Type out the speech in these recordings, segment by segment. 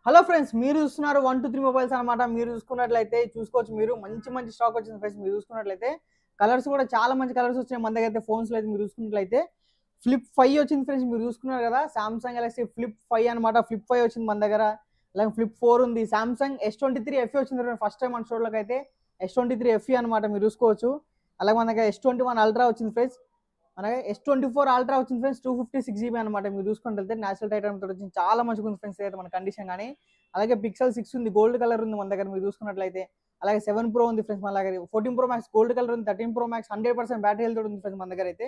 Hello friends, మీరు చూస్తున్నారు 123 mobiles అనమాట. మీరు చూసుకున్నట్లయితే చూసుకోవచ్చు, మీరు మంచి మంచి స్టాక్ వచ్చింది ఫ్రెండ్స్. మీరు చూసుకున్నట్లయితే కలర్స్ కూడా చాలా మంచి కలర్స్ వచ్చినాయి మన దగ్గర అయితే. ఫోన్స్ లో అయితే మీరు చూసుకున్నట్లయితే ఫ్లిప్ 5 వచ్చింది ఫ్రెండ్స్. మీరు చూసుకున్నారు కదా, సామ్సంగ్ గెలాక్సీ ఫ్లిప్ 5 అనమాట. ఫ్లిప్ 5 వచ్చింది మన దగ్గర. అలాగే ఫ్లిప్ 4 ఉంది. సామ్సంగ్ S23 FE వచ్చింది ఫస్ట్ టైం మన స్టోర్లోకి అయితే. S23 FE అనమాట, మీరు చూసుకోవచ్చు. అలాగే మన దగ్గర S21 అల్ట్రా వచ్చింది ఫ్రెండ్స్. అలాగే S24 అల్ట్రా వచ్చింది ఫ్రెండ్స్. 256GB అనమాట. మీరు చూసుకుంటే నేచురల్ టైటానియం తోటి వచ్చింది. చాలా మంచిగా ఉంది ఫ్రెండ్స్ అయితే మన కండిషన్ కానీ. అలాగే పిక్సెల్ 6 ఉంది, గోల్డ్ కలర్ ఉంది మన దగ్గర మీరు చూసుకున్నట్లయితే. అలాగే 7 Pro ఉంది ఫ్రెండ్స్ మన దగ్గర. 14 Pro Max గోల్డ్ కలర్ ఉంది. 13 Pro Max 100% బ్యాటరీ హెల్త్ ఉంది ఫ్రెండ్స్ మన దగ్గర అయితే.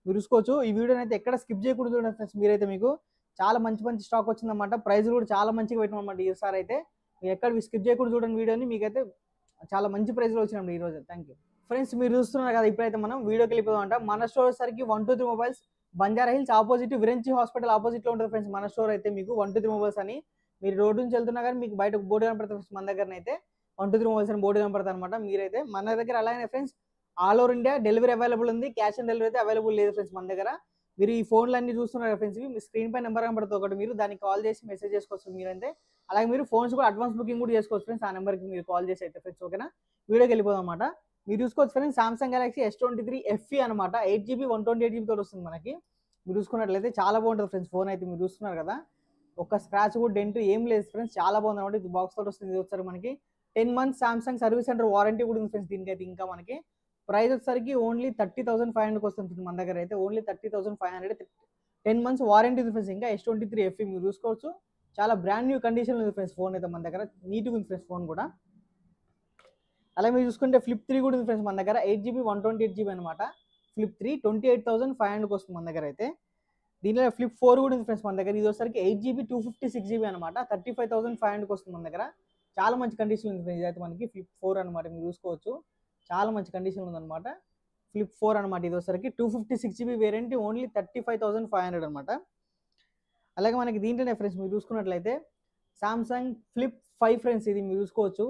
మీరు చూసుకోవచ్చు. ఈ వీడియోని అయితే ఎక్కడ స్కిప్ చేయకూడదు చూడండి ఫ్రెండ్స్. మీరైతే మీకు చాలా మంచి మంచి స్టాక్ వచ్చిందన్నమాట. ప్రైస్ కూడా చాలా మంచిగా పెట్టినాం అనమాట ఈసారి అయితే. మీరు ఎక్కడ స్కిప్ చేయకూడదు చూడండి వీడియోని. మీకైతే చాలా మంచి ప్రైస్లో వచ్చినాం ఈ రోజు. Thank you friends. మీరు చూస్తున్నారు కదా, ఇప్పుడైతే మనం వీడియోకి వెళ్ళిపోదాం. మన స్టోర్ సరికి 123 mobiles, Banjara Hills opposite, Virinchi hospital opposite లో ఉంటుంది ఫ్రెండ్స్ మన స్టోర్ అయితే. మీకు 123 మొబైల్స్ అని మీరు రోడ్డు నుంచి వెళ్తున్నా కానీ మీకు బయట బోర్డు కనపడుతుంది మన దగ్గర అయితే. 123 మొబైల్స్ అని బోర్డు కనపడుతుంది అనమాట. మీరైతే మన దగ్గర అలాగే friends all over India delivery available ఉంది. క్యాష్ ఆన్ డెలివరీ అయితే అవైలబుల్ లేదు ఫ్రెండ్స్ మన దగ్గర. మీరు ఈ ఫోన్లు అన్ని చూస్తున్నారు ఫ్రెండ్స్, మీ స్క్రీన్ పై నెంబర్ కనపడుతుంది ఒకటి. మీరు దానికి కాల్ చేసి మెసేజ్ చేసుకోవచ్చు మీరైతే. అలాగే మీరు ఫోన్స్ కూడా అడ్వాన్స్ బుకింగ్ కూడా చేసుకోవచ్చు ఫ్రెండ్స్ ఆ నెంబర్కి మీరు కాల్ చేసి అయితే ఫ్రెండ్స్. ఓకేనా, వీడియోకి వెళ్ళిపోదాం అనమాట. మీరు చూసుకోవచ్చు friends, Samsung Galaxy S23 FE అనమాట. 8GB 128GB తోటి వస్తుంది మనకి. మీరు చూసుకున్నట్లయితే చాలా బాగుంటుంది ఫ్రెండ్స్ ఫోన్ అయితే. మీరు చూస్తున్నారు కదా, ఒక స్క్రాచ్ కూడా డెంట్ ఏం లేదు ఫ్రెండ్స్. చాలా బాగుంది అనమాట. ఇది బాక్స్ తోటి వస్తుంది. ఇది వచ్చేసరికి మనకి 10 months Samsung service centre warranty కూడా ఉంది ఫ్రెండ్స్ దీనికైతే. ఇంకా మనకి ప్రైస్ వచ్చేసరికి ఓన్లీ 30,500 వస్తుంది మన దగ్గర అయితే. ఓన్లీ 30,500, 10 months వారంటీ ఉంది ఫ్రెండ్స్. ఇంకా S23 FE మీరు చూసుకోవచ్చు. చాలా బ్రాండ్ న్యూ కండిషన్ ఉంది ఫ్రెండ్స్ ఫోన్ అయితే మన దగ్గర. నీట్గా ఉంది ఫ్రెండ్స్ ఫోన్ కూడా. అలా మీరు చూసుకుంటే ఫ్లిప్ 3 కూడా ఉంది ఫ్రెండ్స్ మన దగ్గర. 8GB 128GB అనమాట. ఫ్లిప్ 3 28,500 వస్తుంది మన దగ్గర అయితే. దీనిలో ఫ్లిప్ 4 కూడా ఉంది ఫ్రెండ్స్ మన దగ్గర. ఇది వచ్చేసరికి 8GB 256GB అనమాట. 35,500 వస్తుంది మన దగ్గర. చాలా మంచి కండిషన్ ఉంది ఫ్రెండ్స్ ఇదైతే మనకి. ఫ్లిప్ 4 అనమాట, మీరు చూసుకోవచ్చు. చాలా మంచి కండిషన్ ఉందన్నమాట. ఫ్లిప్ 4 అనమాట. ఇది వచ్చేసరికి 256GB వేరియంట్, ఓన్లీ 35,500 అనమాట. అలాగే మనకి దీంట్లోనే ఫ్రెండ్స్ మీరు చూసుకున్నట్లయితే సామ్సంగ్ ఫ్లిప్ 5 ఫ్రెండ్స్. ఇది మీరు చూసుకోవచ్చు.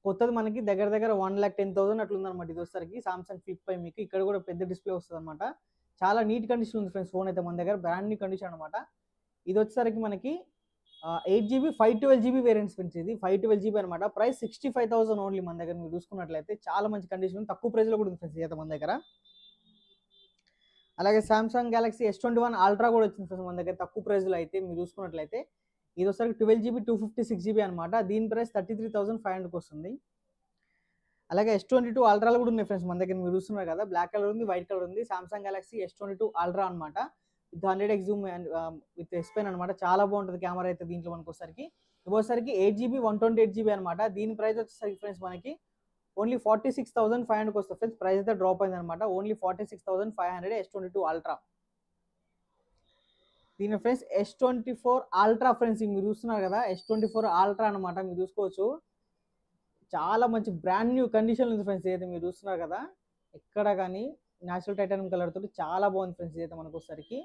కొత్తది మనకి దగ్గర దగ్గర 1,10,000 అట్లా ఉందన్నమాట. ఇది వచ్చేసరికి సామ్సంగ్ ఫ్లిప్ 5 మీకు ఇక్కడ కూడా పెద్ద డిస్ప్లే వస్తుంది అనమాట. చాలా నీట్ కండిషన్ ఉంది ఫ్రెండ్స్ ఫోన్ అయితే మన దగ్గర. బ్రాండ్ న్యూ కండిషన్ అనమాట. ఇది వచ్చేసరికి మనకి 8GB 512GB వేరియంట్స్ ఫ్రెండ్స్. ఇది 512GB అనమాట. ప్రైస్ 65,000 ఓన్లీ మన దగ్గర. మీరు చూసుకున్నట్లయితే చాలా మంచి కండిషన్, తక్కువ ప్రైస్లో కూడా ఉంది ఫ్రెండ్స్ ఇది మన దగ్గర. అలాగే సామ్సంగ్ గెలాక్సీ S21 అల్ట్రా కూడా వచ్చింది ఫ్రెండ్స్ మన దగ్గర తక్కువ ప్రైస్లో అయితే. మీరు చూసుకున్నట్లయితే ఇది వచ్చేసరికి 12GB 256GB అనమాట. దీని ప్రైస్ 33,500 వస్తుంది. అలాగే S22 అల్ట్రాలు కూడా ఉన్నాయి ఫ్రెండ్స్ మన దగ్గర. మీరు చూస్తున్నారు కదా, బ్లాక్ కలర్ ఉంది, వైట్ కలర్ ఉంది. సామ్సంగ్ గెలాక్సీ S22 అల్ట్రా అనమాట. With 100x Zoom and with S Pen అనమాట. చాలా బాగుంటుంది కెమెరా అయితే దీంట్లో మనకు వచ్చేసరికి. ఇవ్వసరికి 8GB 128GB అనమాట. దీని ప్రైస్ వచ్చేసరికి ఫ్రెండ్స్ మనకి ఓన్లీ 46,500 వస్తుంది ఫ్రెండ్స్. ప్రైస్ అయితే డ్రాప్ అయింది అనమాట. Only 46,500 S22 ultra. దీని ఫ్రెండ్స్ S24 అల్ట్రా ఫ్రెండ్స్. మీరు చూస్తున్నారు కదా, S24 అల్ట్రా అనమాట. మీరు చూసుకోవచ్చు. చాలా మంచి బ్రాండ్ న్యూ కండిషన్ ఉంది ఫ్రెండ్స్ ఇదైతే. మీరు చూస్తున్నారు కదా, ఎక్కడ కానీ న్యాచురల్ టైటానియం కలర్ తోటి చాలా బాగుంది ఫ్రెండ్స్ ఇదైతే మనకు వచ్చేసరికి.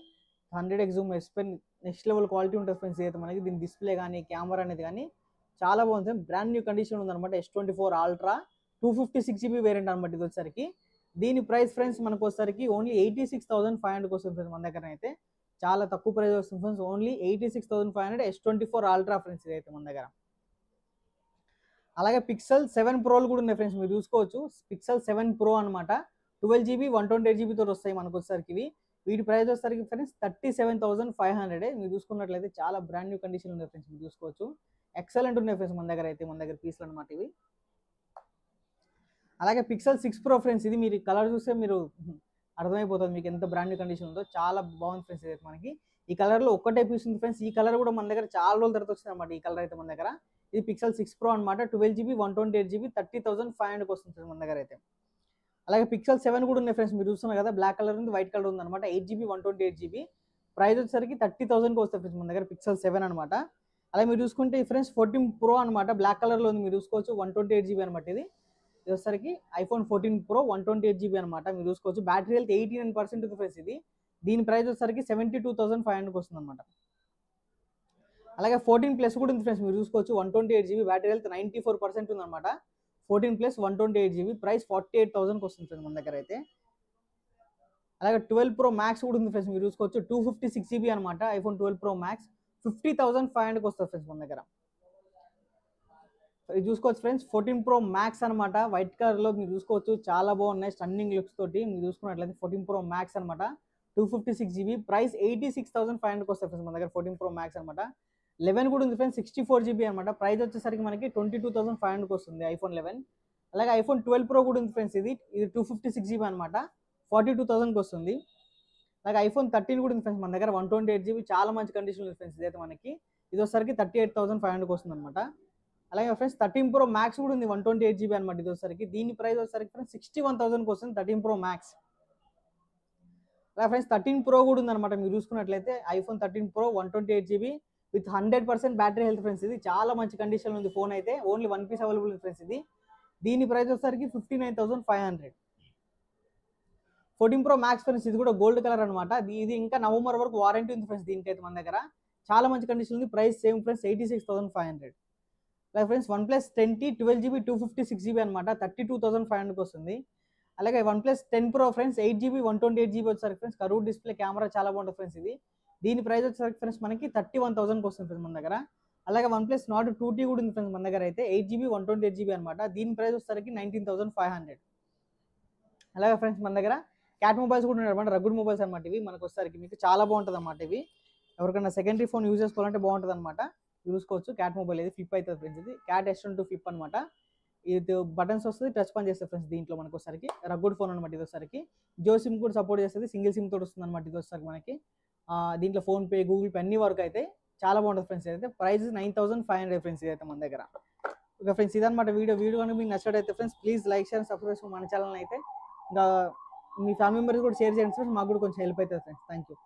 100x Zoom S Pen next level quality ఉంటుంది ఫ్రెండ్స్ ఇదైతే మనకి. దీని డిస్ప్లే కానీ కెమెరా అనేది కానీ చాలా బాగుంది. బ్రాండ్ న్యూ కండిషన్ ఉందన్నమాట. S24 అల్ట్రా 256GB వేరియంట్ అనమాట ఇది వచ్చేసరికి. దీని ప్రైస్ ఫ్రెండ్స్ మనకు వచ్చేసరికి ఓన్లీ 86,500 వస్తుంది ఫ్రెండ్స్ మన దగ్గర అయితే. చాలా తక్కువ ప్రైస్ వస్తుంది friends. Only 86,500 S24 ultra friends ఇదైతే మన దగ్గర. అలాగే పిక్సెల్ 7 ప్రోలు కూడా ఉన్నాయి ఫ్రెండ్స్. మీరు చూసుకోవచ్చు. పిక్సెల్ 7 Pro అనమాట. 12GB 128GB తోటి వస్తాయి మనకు వచ్చేసరికి ఇవి. వీటి ప్రైస్ వచ్చేసరికి ఫ్రెండ్స్ 37,500. మీరు చూసుకున్నట్లయితే చాలా బ్రాండ్ న్యూ కండిషన్ ఉంది ఫ్రెండ్స్. మీరు చూసుకోవచ్చు. ఎక్సలెంట్ ఉన్నాయి ఫ్రెండ్స్ మన దగ్గర అయితే. మన దగ్గర పీస్లు అనమాట ఇవి. అలాగే పిక్సెల్ 6 Pro ఫ్రెండ్స్. ఇది మీరు కలర్ చూస్తే మీరు అర్థమైపోతుంది మీకు ఎంత బ్రాండ్ న్యూ కండిషన్ ఉందో. చాలా బాగుంది ఫ్రెండ్స్ ఇది మనకి. ఈ కలర్లో ఒక్కటే పీస్ ఉంది ఫ్రెండ్స్. ఈ కలర్ కూడా మన దగ్గర చాలా రోజుల తర్వాత వచ్చింది అనమాట. ఈ కలర్ అయితే మన దగ్గర. ఇది పిక్సెల్ 6 Pro అనమాట. 12GB 128GB 30,500 వస్తుంది మన దగ్గర అయితే. అలాగే పిక్సెల్ 7 కూడా ఉన్నాయి ఫ్రెండ్స్. మీరు చూస్తున్నారు కదా, బ్లాక్ కలర్ ఉంది, వైట్ కలర్ ఉంది అనమాట. 8GB 128GB ప్రైస్ వచ్చేసరికి 30,000కి వస్తుంది ఫ్రెండ్స్ మన దగ్గర. పిక్సెల్ 7 అనమాట. అలాగే మీరు చూసుకుంటే ఫ్రెండ్స్ 14 Pro అనమాట. బ్లాక్ కలర్లో ఉంది, మీరు చూసుకోవచ్చు. 128GB అనమాట ఇది. ఇది వచ్చేసరికి iPhone 14 Pro 128GB అనమాట. మీరు చూసుకోవచ్చు. బ్యాటరీ హెల్త్ 89% ఉంది ఫ్రెండ్స్ ఇది. దీని ప్రైస్ వచ్చేసరికి 72,500 వస్తుంది అనమాట. అలాగే 14+ కూడా ఉంది ఫ్రెండ్స్. మీరు చూసుకోవచ్చు. 128GB బ్యాటరీ హెల్త్ 94% ఉందన్నమాట. 14+ 128GB ప్రైస్ 48,000కి వస్తుంది ఫ్రెండ్స్ మన దగ్గర అయితే. అలాగే 12 Pro Max కూడా ఉంది ఫ్రెండ్స్. మీరు చూసుకోవచ్చు. 256GB అనమాట. iPhone 12 Pro Max 50,500కి వస్తుంది ఫ్రెండ్స్ మన దగ్గర. ఇది చూసుకోవచ్చు ఫ్రెండ్స్ 14 Pro Max అనమాట. వైట్ కలర్లో మీరు చూసుకోవచ్చు, చాలా బాగున్నాయి స్టన్నింగ్ లుక్స్ తోటి. మీరు చూసుకున్నట్లయితే 14 Pro Max అనమాట, 256 GB, ప్రైస్ 86,500కి వస్తుంది ఫ్రెండ్స్ మన దగ్గర 14 Pro Max అనమాట. 11 కూడా ఉంది ఫ్రెండ్స్, 64 GB అనమాట. ప్రైస్ వచ్చేసరికి మనకి 22,500కి వస్తుంది ఐఫోన్ 11. అలాగే ఐఫోన్ 12 Pro కూడా ఉంది ఫ్రెండ్స్, ఇది 256 GB అనమాట, 42,000కి వస్తుంది. అలాగే ఐఫోన్ 13 కూడా ఉంది ఫ్రెండ్స్ మన దగ్గర, 128 GB, చాలా మంచి కండిషన్ ఉంది ఫ్రెండ్స్. ఇదైతే మనకి ఇది వచ్చేసరికి 38,500కి వస్తుంది అనమాట. అలాగే ఫ్రెండ్స్ 13 Pro Max కూడా ఉంది, 128 GB అనమాట. ఇది వచ్చేసరికి దీని ప్రైస్ వచ్చేసరికి ఫ్రెండ్స్ 61,000కి వస్తుంది 13 Pro Max. అలాగే ఫ్రెండ్స్ 13 Pro కూడా ఉంది అనమాట. మీరు చూసుకున్నట్లయితే iPhone 13 Pro 128 GB with 100% battery health friends. ఇది చాలా మంచి కండిషన్ ఉంది ఫోన్ అయితే, ఓన్లీ 1 పీస్ అవైలబుల్ ఉంది ఫ్రెండ్స్. ఇది దీని ప్రైస్ వచ్చేసరికి 59,500. 14 Pro Max ఫ్రెండ్స్, ఇది కూడా గోల్డ్ కలర్ అనమాట. ఇది ఇంకా నవంబర్ వరకు వారంటీ ఉంది ఫ్రెండ్స్ దీనికైతే మన దగ్గర. చాలా మంచి కండిషన్ ఉంది, ప్రైస్ సేమ్ ఫ్రెండ్స్ 86,500. అలాగే friends OnePlus 10T 12 GB 256 GB అనమాట, 32,500కి వస్తుంది. అలాగే OnePlus 10 Pro friends 8 GB 128 GB వచ్చేసరికి ఫ్రెండ్స్ కర్వ్ డిస్ప్లే, కెమెరా చాలా బాగుంటుంది ఫ్రెండ్స్. ఇది దీని ప్రైస్ వచ్చేసరికి ఫ్రెండ్స్ మనకి 31,000కి వస్తుంది ఫ్రెండ్స్ మన దగ్గర. అలాగే OnePlus Nord 2T కూడా ఉంది ఫ్రెండ్స్ మన దగ్గర అయితే, 8 GB 128 GB అనమాట. దీని ప్రైస్ వచ్చేసరికి 19,500. అలాగే ఫ్రెండ్స్ మన దగ్గర క్యాట్ మొబైల్స్ కూడా ఉన్నాయి అనమాట, రగ్గుడ్ మొబైల్స్ అనమాట. ఇవి మనకు వచ్చేసరికి మీకు చాలా బాగుంటుంది అనమాట. ఇవి ఎవరికైనా సెకండరీ ఫోన్ యూజ్ చేసుకోవాలంటే బాగుంటుంది అనమాట. చూసుకోవచ్చు క్యాట్ మొబైల్, ఇది ఫ్లిప్ అవుతుంది ఫ్రెండ్స్. ఇది క్యాట్ S22 ఫ్లిప్ అనమాట. ఇది బటన్స్ వస్తుంది, టచ్ పని చేస్తుంది ఫ్రెండ్స్. దీంట్లో మనకు వచ్చేసరికి రగ్గుడ్ ఫోన్ అనమాట. ఇది వచ్చేసరికి జియో సిమ్ కూడా సపోర్ట్ చేస్తుంది, సింగిల్ సిమ్ తోటి వస్తుంది అనమాట. ఇది వచ్చేసరికి మనకి దీంట్లో ఫోన్పే, గూగుల్ పే అన్ని వరకు అయితే చాలా బాగుంటుంది ఫ్రెండ్స్. అయితే ప్రైస్ 9,500 ఫ్రెండ్స్ ఇదైతే మన దగ్గర. ఓకే ఫ్రెండ్స్, ఇదనమాట వీడియో కనుక మీకు నచ్చినట్టయితే friends please like, share, subscribe మన ఛానల్ అయితే. ఇంకా మీ ఫ్యామిలీ మెంబర్స్ కూడా షేర్ చేయండి ఫ్రెండ్స్, మాకు కూడా కొంచెం హెల్ప్ అవుతుంది ఫ్రెండ్స్. Thank you.